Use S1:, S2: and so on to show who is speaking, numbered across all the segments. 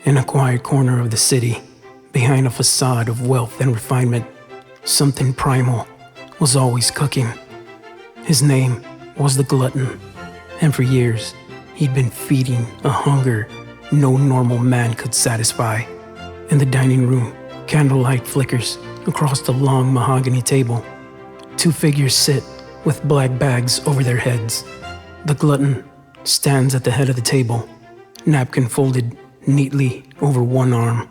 S1: In a quiet corner of the city, behind a facade of wealth and refinement, something primal was always cooking. His name was the Glutton, and for years he'd been feeding a hunger no normal man could satisfy. In the dining room, candlelight flickers across the long mahogany table. Two figures sit with black bags over their heads. The Glutton stands at the head of the table, napkin folded neatly over one arm.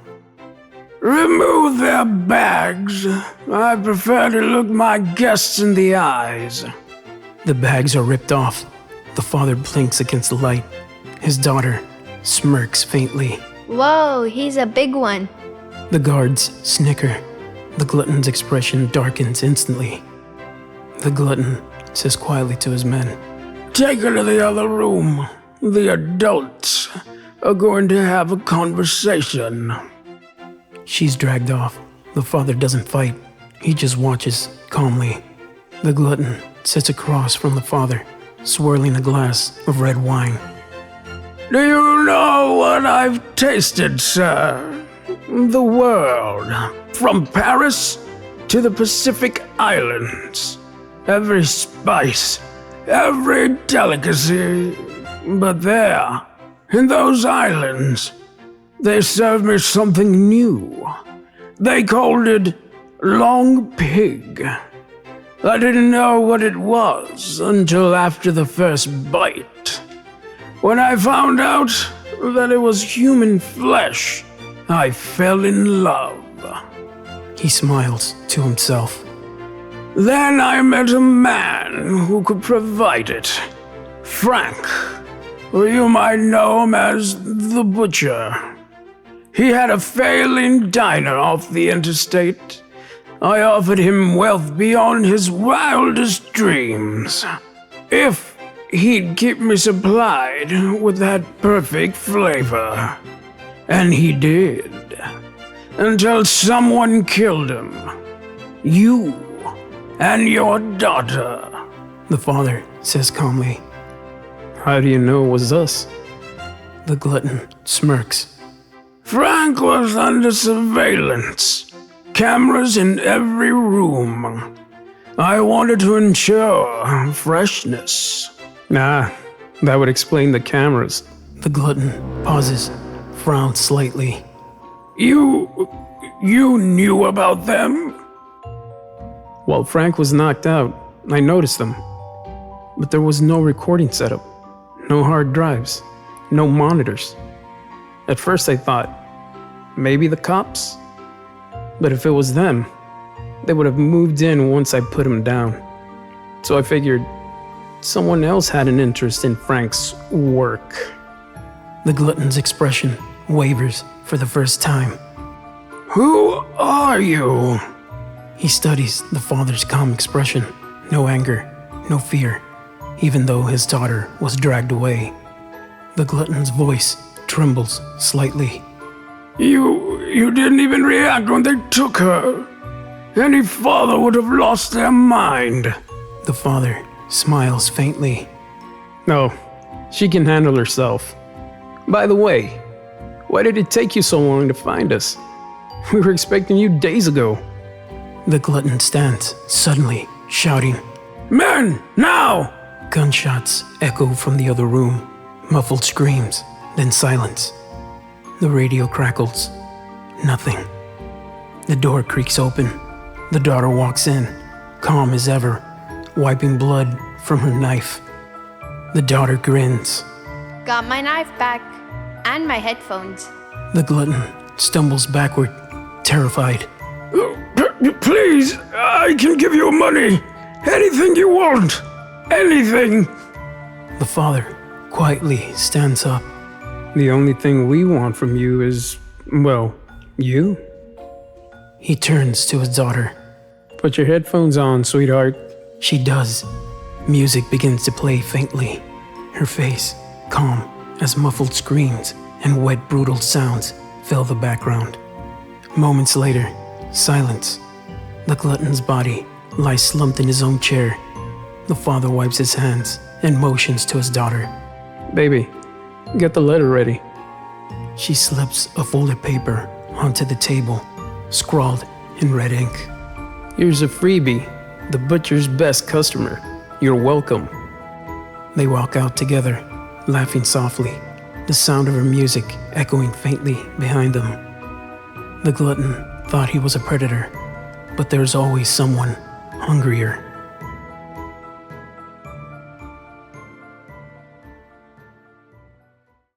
S2: Remove their bags. I prefer to look my guests in the eyes.
S1: The bags are ripped off. The father blinks against the light. His daughter smirks faintly.
S3: Whoa, he's a big one.
S1: The guards snicker. The Glutton's expression darkens instantly. The Glutton says quietly to his men,
S2: Take her to the other room. The adults are going to have a conversation.
S1: She's dragged off. The father doesn't fight. He just watches calmly. The Glutton sits across from the father, swirling a glass of red wine.
S2: Do you know what I've tasted, sir? The world. From Paris to the Pacific Islands. Every spice, every delicacy. But there, in those islands, they served me something new. They called it long pig. I didn't know what it was until after the first bite. When I found out that it was human flesh, I fell in love.
S1: He smiles to himself.
S2: Then I met a man who could provide it. Frank, or you might know him as the Butcher. He had a failing diner off the interstate. I offered him wealth beyond his wildest dreams, if he'd keep me supplied with that perfect flavor. And he did, until someone killed him. You and your daughter.
S1: The father says calmly, How do you know it was us? The Glutton smirks.
S2: Frank was under surveillance. Cameras in every room. I wanted to ensure freshness.
S1: Nah, that would explain the cameras. The Glutton pauses, frowns slightly.
S2: You knew about them?
S1: While Frank was knocked out, I noticed them. But there was no recording setup, no hard drives, no monitors. At first I thought, maybe the cops? But if it was them, they would have moved in once I put him down. So I figured someone else had an interest in Frank's work. The Glutton's expression wavers for the first time.
S2: Who are you?
S1: He studies the father's calm expression. No anger, no fear, even though his daughter was dragged away. The Glutton's voice trembles slightly.
S2: You didn't even react when they took her. Any father would have lost their mind.
S1: The father smiles faintly. No, she can handle herself. By the way, why did it take you so long to find us? We were expecting you days ago. The Glutton stands, suddenly shouting,
S2: Men, now!
S1: Gunshots echo from the other room, muffled screams, then silence. The radio crackles. Nothing. The door creaks open. The daughter walks in, calm as ever, wiping blood from her knife. The daughter grins.
S3: Got my knife back. And my headphones.
S1: The Glutton stumbles backward, terrified.
S2: Please, I can give you money. Anything you want. Anything.
S1: The father quietly stands up. The only thing we want from you is, well, you? He turns to his daughter. Put your headphones on, sweetheart. She does. Music begins to play faintly. Her face calm as muffled screams and wet, brutal sounds fill the background. Moments later, silence. The Glutton's body lies slumped in his own chair. The father wipes his hands and motions to his daughter. Baby, get the letter ready. She slips a folded paper onto the table, scrawled in red ink.
S2: Here's a freebie. The butcher's best customer. You're welcome.
S1: They walk out together, laughing softly, the sound of her music echoing faintly behind them. The glutton thought he was a predator, but there's always someone hungrier